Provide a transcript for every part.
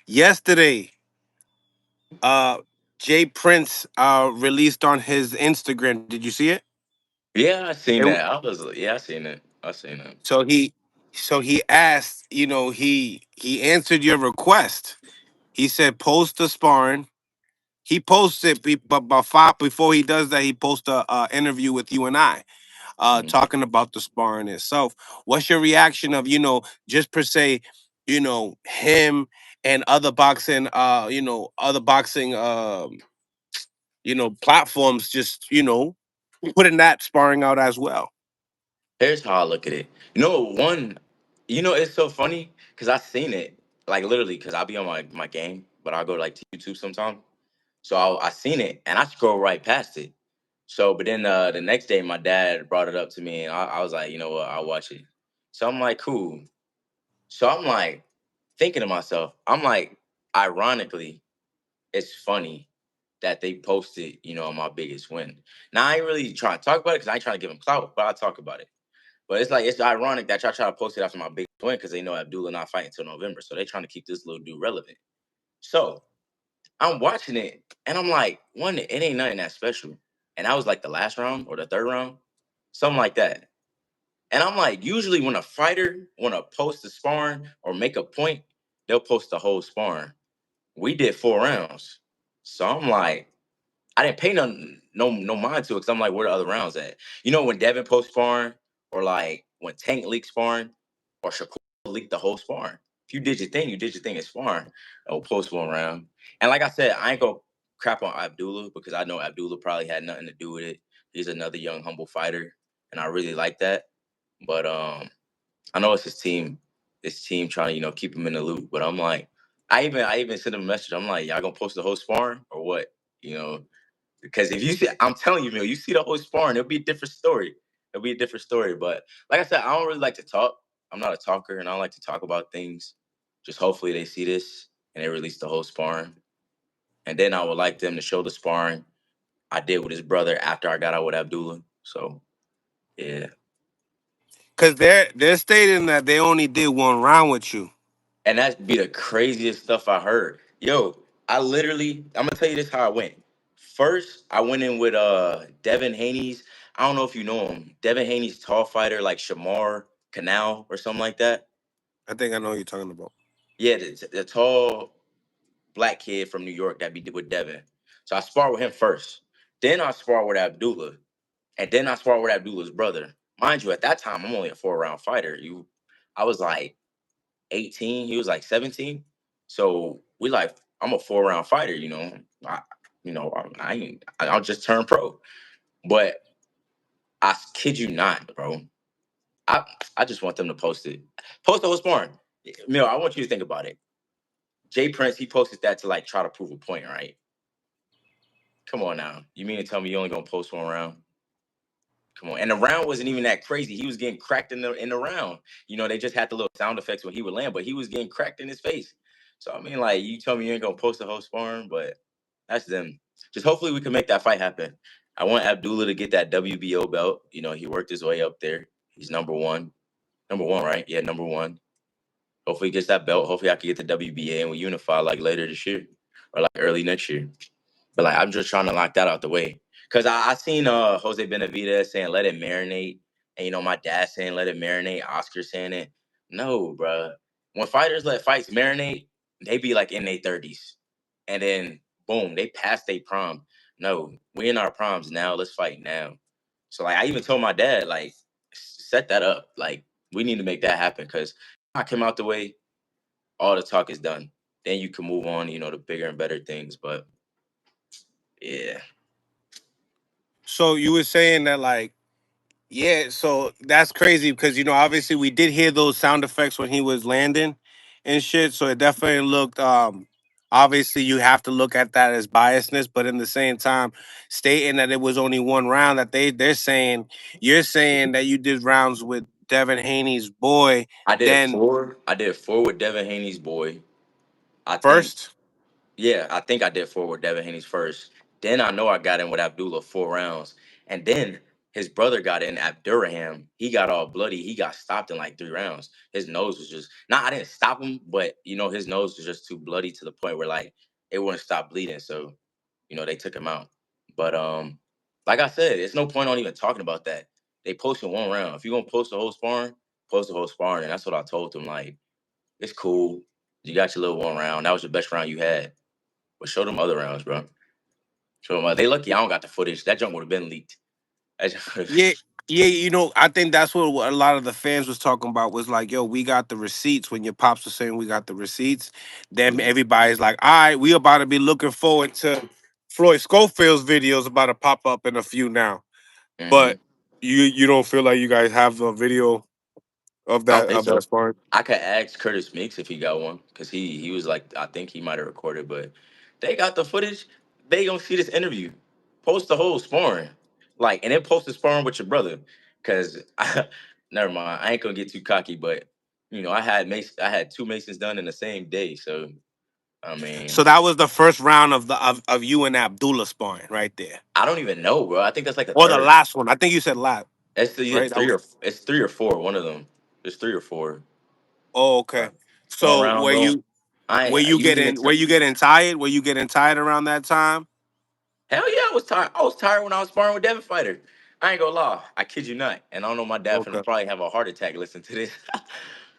Yesterday, uh, Jay Prince released on his Instagram. Did you see it? Yeah, I seen It that. I seen it. I seen it. so he asked, he answered your request. He said post the sparring. He posted, but before he does that, he posts a interview with you and I, Mhm. talking about the sparring itself. What's your reaction of, just per se, him and other boxing, platforms, just putting that sparring out as well. Here's how I look at it. One, it's so funny because I seen it like literally because I'll be on my game, but I'll go like to YouTube sometime. So I seen it and I scroll right past it. So, but then the next day, my dad brought it up to me, and I was like, you know what, I'll watch it. So I'm like, cool. So I'm like thinking to myself, I'm like, ironically, it's funny that they posted, on my biggest win. Now I ain't really trying to talk about it because I ain't trying to give him clout, but I'll talk about it. But it's like it's ironic that y'all try to post it after my biggest win because they know Abdullah not fighting until November, so they trying to keep this little dude relevant. So I'm watching it and I'm like, one, it ain't nothing that special. And that was like the last round or the third round, something like that. And I'm like, usually when a fighter want to post a sparring or make a point, they'll post the whole sparring. We did 4 rounds. So I'm like, I didn't pay no mind to it because I'm like, where the other rounds at? When Devin post sparring or like when Tank leaked sparring or Shakur leaked the whole sparring. If you did your thing, you did your thing at sparring. I'll post 1 round. And like I said, I ain't gonna crap on Abdullah because I know Abdullah probably had nothing to do with it. He's another young, humble fighter, and I really like that. But I know it's his team trying to keep him in the loop. But I'm like, I even sent him a message. I'm like, y'all gonna post the whole sparring or what? You know, because if you see, I'm telling you, you see the whole sparring, it'll be a different story. It'll be a different story. But like I said, I don't really like to talk. I'm not a talker, and I don't like to talk about things. Just hopefully they see this and they release the whole sparring, and then I would like them to show the sparring I did with his brother after I got out with Abdullah. So yeah, Because they're stating that they only did one round with you. and that'd be the craziest stuff I heard. Yo, I'm gonna tell you this how I went. First, I went in with Devin Haney's. I don't know if you know him. Devin Haney's tall fighter like Shamar Canal or something like that. I think I know what you're talking about. Yeah, the tall black kid from New York that be with Devin. So I sparred with him first. Then I sparred with Abdullah. And then I sparred with Abdullah's brother. Mind you, at that time I'm only a 4 round fighter. I was like 18, he was like 17. So we like, I'm a 4 round fighter, I, I ain't, I'll just turn pro. But I kid you not, bro. I I just want them to post it. Post the whole sparring. Mill, I want you to think about it. Jay Prince, he posted that to like try to prove a point, right? Come on now. You mean to tell me you only gonna post 1 round? Come on. And the round wasn't even that crazy. He was getting cracked in the round. They just had the little sound effects when he would land, but he was getting cracked in his face. So I mean, like, you tell me you ain't gonna post the whole sparring, but that's them. Just hopefully we can make that fight happen. I want Abdullah to get that WBO belt. He worked his way up there. He's number one. Number one, right? Yeah, number one. Hopefully he gets that belt. Hopefully I can get the WBA and we unify like later this year or like early next year. But like I'm just trying to lock that out the way. Cause I seen Jose Benavidez saying let it marinate. And my dad saying let it marinate, Oscar saying it. No, bro. When fighters let fights marinate, they be like in their 30s. And then boom, they pass their prom. No, we in our proms now. Let's fight now. So like I even told my dad, like, set that up. Like, we need to make that happen. Cause I came out the way, all the talk is done. Then you can move on, to bigger and better things. But yeah. So you were saying that, like, yeah, so that's crazy because obviously we did hear those sound effects when he was landing and shit. So it definitely looked obviously you have to look at that as biasness, but in the same time, stating that it was only one round, that they're saying, you're saying that you did rounds with Devin Haney's boy, I did then four. I did four with Devin Haney's boy. I think, first. yeah, I think I did four with Devin Haney's first. Then I know I got in with Abdullah 4 rounds. And then his brother got in Abdurraham. He got all bloody. He got stopped in like 3 rounds. His nose was just not. I didn't stop him, but his nose was just too bloody to the point where like it wouldn't stop bleeding. So they took him out. But like I said, it's no point on even talking about that. They posted 1 round. If you're gonna post the whole sparring, post the whole sparring, and that's what I told them. Like, it's cool. You got your little 1 round. That was the best round you had. But show them other rounds, bro. Show them. They lucky I don't got the footage. That junk would have been leaked. That junk- Yeah, yeah, I think that's what a lot of the fans was talking about was like, yo, we got the receipts. When your pops was saying we got the receipts, then Mhm. everybody's like, all right, we about to be looking forward to Floyd Schofield's videos about to pop up in a few now. But Mhm. you don't feel like you guys have a video I don't think of that so. sparring? I could ask Curtis Meeks if he got one because he was like I think he might have recorded, but they got the footage. They gonna see this interview. Post the whole sparring, like, and then post the sparring with your brother. Cause never mind, I ain't gonna get too cocky, but I had two Masons done in the same day, so I So mean, that was the first round of you and Abdullah sparring right there, I don't even know, bro. I think that's like the or the third. last one. I think you said last, right? That was. It's 3 or 4. One of them. It's 3 or 4. Oh, Uh, okay. One So round, bro. were I you you even getting were you getting tired? Were you getting tired around that time? Hell yeah, I was tired. I was tired when I was sparring with Devin Fighter. I ain't gonna lie. I kid you not. And I don't know my dad finna Okay. probably have a heart attack listening to this.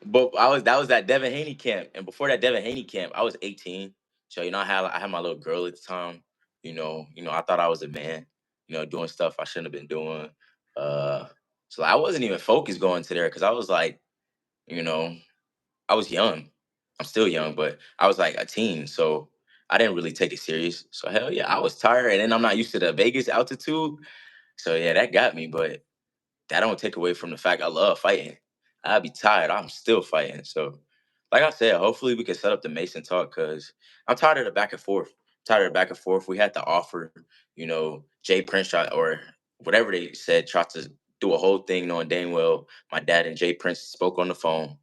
But that was that Devin Haney camp. And before that Devin Haney camp, I was 18. So I had my little girl at the time. I thought I was a man, doing stuff I shouldn't have been doing. Uh so I wasn't even focused going to there because I was like, you know, I was young. I'm still young, but I was like a teen, so I didn't really take it serious. So hell yeah, I was tired, and then I'm not used to the Vegas altitude. So yeah, that got me, but that don't take away from the fact I love fighting. I'd be tired. I'm still fighting. So, like I said, hopefully we can set up the Mason talk because I'm tired of the back and forth. Tired of the back and forth. We had to offer, Jay Prince tried or whatever they said, tried to do a whole thing knowing dang well my dad and Jay Prince spoke on the phone.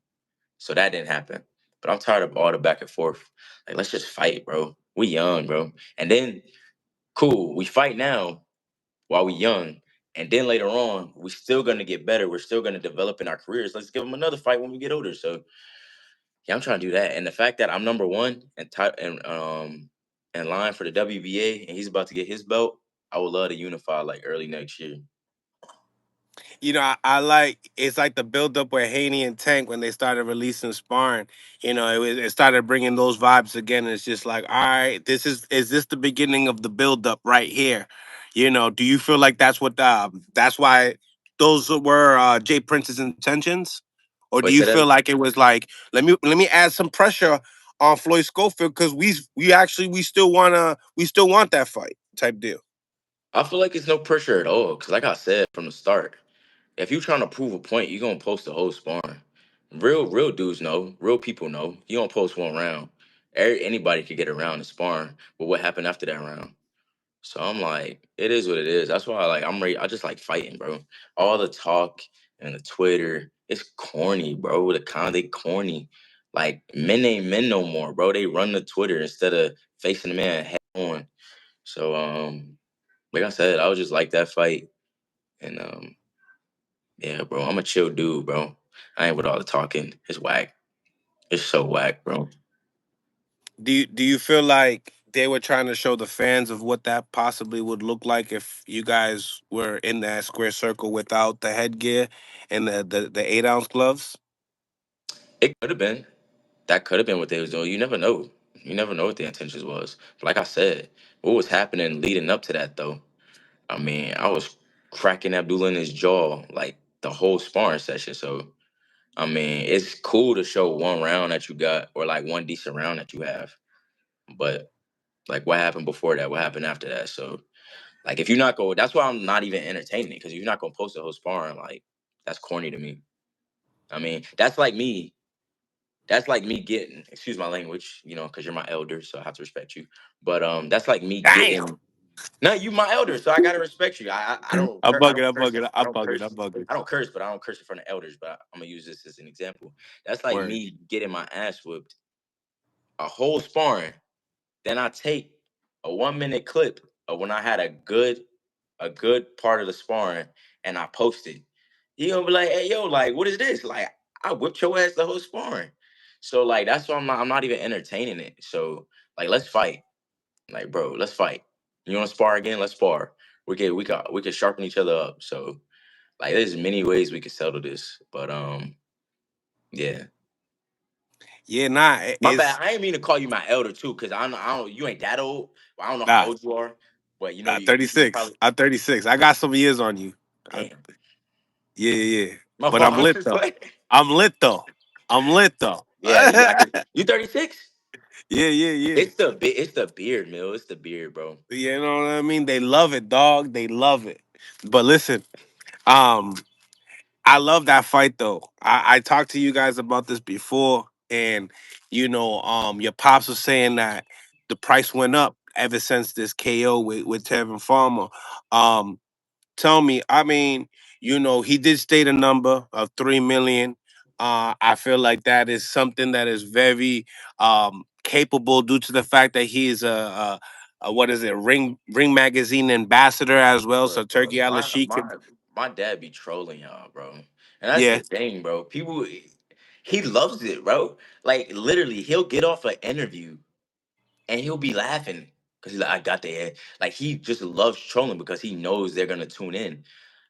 So that didn't happen. But I'm tired of all the back and forth. Like, let's just fight, bro. We young, bro. And then, cool, we fight now while we young. And then later on, we still gonna get better. We're still gonna develop in our careers. Let's give them another fight when we get older. So yeah, I'm trying to do that. And the fact that I'm number one in line for the WBA and he's about to get his belt, I would love to unify like early next year. I like it's like the build up where Haney and Tank when they started releasing sparring. It started bringing those vibes again. And it's just like, all right, is this the beginning of the build up right here? Do you feel like that's why those were Jay Prince's intentions, or do Wait, you say that. feel like it was like let me add some pressure on Floyd Schofield because we still want that fight type deal. I feel like it's no pressure at all. Cause like I said from the start, if you trying to prove a point, you gonna post the whole sparring. Real dudes know. Real people know. You don't post 1 round. Anybody could get around the sparring. But what happened after that round? So I'm like, it is what it is. That's why I'm ready. I just like fighting, bro. All the talk and the Twitter, it's corny, bro. They corny. Like men ain't men no more, bro. They run the Twitter instead of facing the man head on. So like I said, I was just like that fight. And yeah, bro, I'm a chill dude, bro. I ain't with all the talking. It's whack. It's so whack, bro. Do you feel like they were trying to show the fans of what that possibly would look like if you guys were in that square circle without the headgear and the 8 ounce gloves? It could have been. That could have been what they was doing. You never know. You never know what the intentions was. But like I said, what was happening leading up to that though? I mean, I was cracking Abdullah in his jaw like the whole sparring session. So I mean, it's cool to show 1 round that you got or like one decent round that you have. But like what happened before that? What happened after that? So like if you're not going, that's why I'm not even entertaining it because if you're not gonna post the whole sparring, like that's corny to me. I mean, that's like me. That's like me getting, excuse my language, because you're my elder, so I have to respect you. But that's like me Damn. getting. No, you my elder, so I gotta respect you. I don't I'm cur- I bugging. don't I'm curse. bugging. I I'm don't bugging. I'm curse. bugging. I don't curse, but I don't curse in front of elders. But I'm gonna use this as an example. That's like Word. me getting my ass whooped a whole sparring. Then I take a 1 minute clip of when I had a good part of the sparring, and I post it, he gonna be like, "Hey, yo, like, what is this? Like, I whipped your ass the whole sparring." So like, that's why I'm not even entertaining it. So like, let's fight, like, bro, let's fight. You want to spar again? Let's spar. We can sharpen each other up. So like, there's many ways we can settle this, but yeah. Yeah, nah, My bad. it's I ain't mean to call you my elder too, because I don't. You ain't that old. Well, I don't know how nah. old you are, but you know, you 36. probably. I'm 36. I got some years on you. I, Damn. yeah, yeah, yeah. My But I'm fault. lit though. I'm lit though. I'm lit though. Yeah, you 36. Yeah, yeah, yeah. It's the beard, Mill. It's the beard, bro. You know what I mean? They love it, dog. They love it. But listen, um, I love that fight though. I talked to you guys about this before, and your pops was saying that the price went up ever since this KO with Tevin Farmer. Um, Tell me, I mean, he did state a number of 3 million. I feel like that is something that is very capable due to the fact that he is a what is it, Ring Magazine ambassador as well. So Look, bro, Turkey Al my Sheik, my my dad be trolling y'all, bro, and that's the yeah, thing, bro. People, he loves it, bro. Like literally, he'll get off an interview and he'll be laughing because he's like, I got their head. Like he just loves trolling because he knows they're gonna tune in.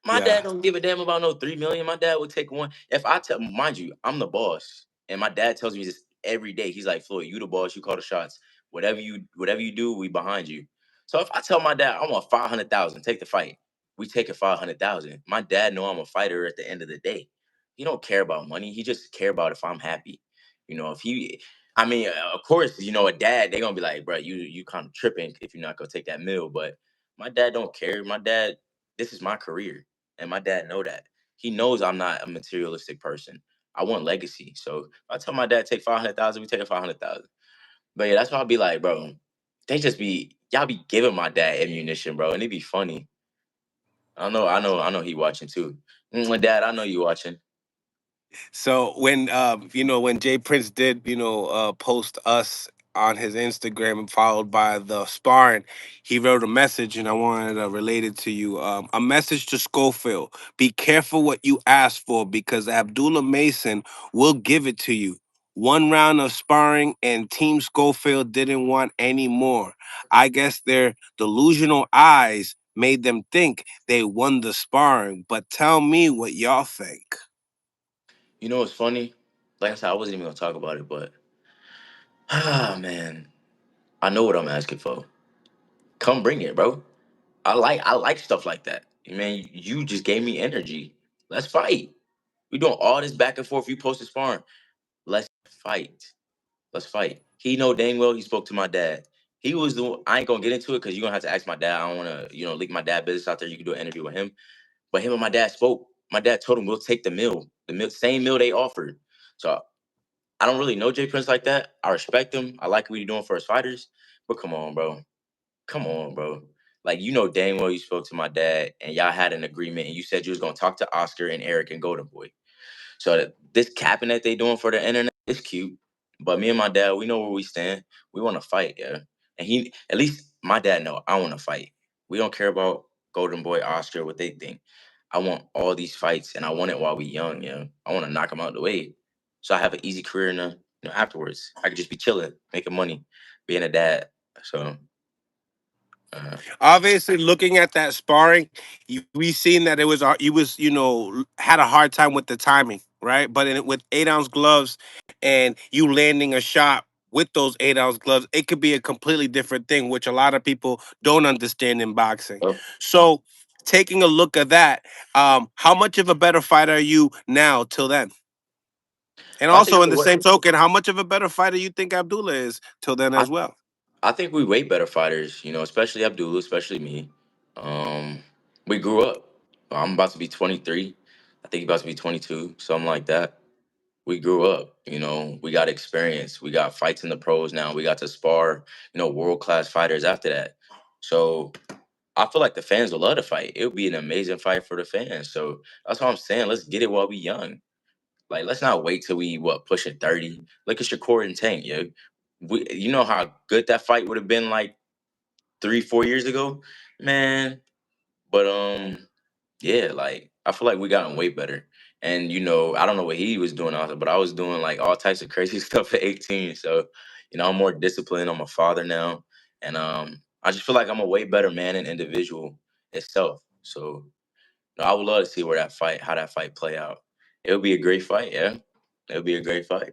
My yeah, dad don't give a damn about no 3 million. My dad would take one. If I tell, mind you, I'm the boss, and my dad tells me this every day. He's like, Floyd, you the boss, you call the shots. Whatever you do, we behind you. So if I tell my dad I want 500,000, take the fight, we take it 500,000. My dad know I'm a fighter at the end of the day. He don't care about money. He just care about if I'm happy. If he I mean, of course, a dad, they're gonna be like, bro, you kind of tripping if you're not gonna take that meal. But my dad don't care. My dad, this is my career, and my dad know that. He knows I'm not a materialistic person. I want legacy. So if I tell my dad take 500,000, we take a 500,000. But yeah, that's why I'll be like, bro, y'all be giving my dad ammunition, bro, and it be funny. I know he watching too. My dad, I know you watching. So when Jay Prince did post us on his Instagram, followed by the sparring, he wrote a message, and I wanted to relate it to you. A message to Schofield: Be careful what you ask for, because Abdullah Mason will give it to you. One round of sparring, and Team Schofield didn't want any more. I guess their delusional eyes made them think they won the sparring. But tell me what y'all think. You know what's funny? Like I said, I wasn't even gonna talk about it, but man, I know what I'm asking for. Come bring it, bro. I like stuff like that. Man, you just gave me energy. Let's fight. We doing all this back and forth. You posted sparring. Let's fight. Let's fight. He know dang well he spoke to my dad. He was the one, I ain't gonna get into it because you're gonna have to ask my dad. I don't wanna, leak my dad business out there. You can do an interview with him. But him and my dad spoke. My dad told him we'll take the meal. Same meal they offered. So I don't really know Jay Prince like that. I respect him. I like what he's doing for his fighters. But come on, bro. Come on, bro. Like dang well you spoke to my dad and y'all had an agreement and you said you was gonna talk to Oscar and Eric and Golden Boy. So this capping that they doing for the internet is cute. But me and my dad, we know where we stand. We want to fight, yeah. And at least my dad know I want to fight. We don't care about Golden Boy, Oscar, what they think. I want all these fights and I want it while we young, yeah. I want to knock them out the way. So I have an easy career in afterwards. I could just be chilling, making money, being a dad. So uh, Obviously, looking at that sparring, we seen that it was you was had a hard time with the timing, right? But with 8 ounce gloves, and you landing a shot with those 8 ounce gloves, it could be a completely different thing, which a lot of people don't understand in boxing. well, So, taking a look at that, how much of a better fighter are you now till then? And I think also, in the same token, how much of a better fighter you think Abdullah is till then I as well? I think we way better fighters, especially Abdullah, especially me. Um, we grew up. I'm about to be 23. I think he's about to be 22, something like that. We grew up, we got experience. We got fights in the pros now. We got to spar, world class fighters after that. So I feel like the fans will love to fight. It would be an amazing fight for the fans. So that's what I'm saying. Let's get it while we young. Like, let's not wait till we pushing 30. Look at Shakur and Tank, yo. You know how good that fight would have been like 3, 4 years ago, man. But Yeah, like I feel like we gotten way better. And I don't know what he was doing out there, but I was doing like all types of crazy stuff at 18. So, I'm more disciplined. I'm a father now. And I just feel like I'm a way better man and individual itself. So I would love to see how that fight play out. It would be a great fight, yeah. It would be a great fight.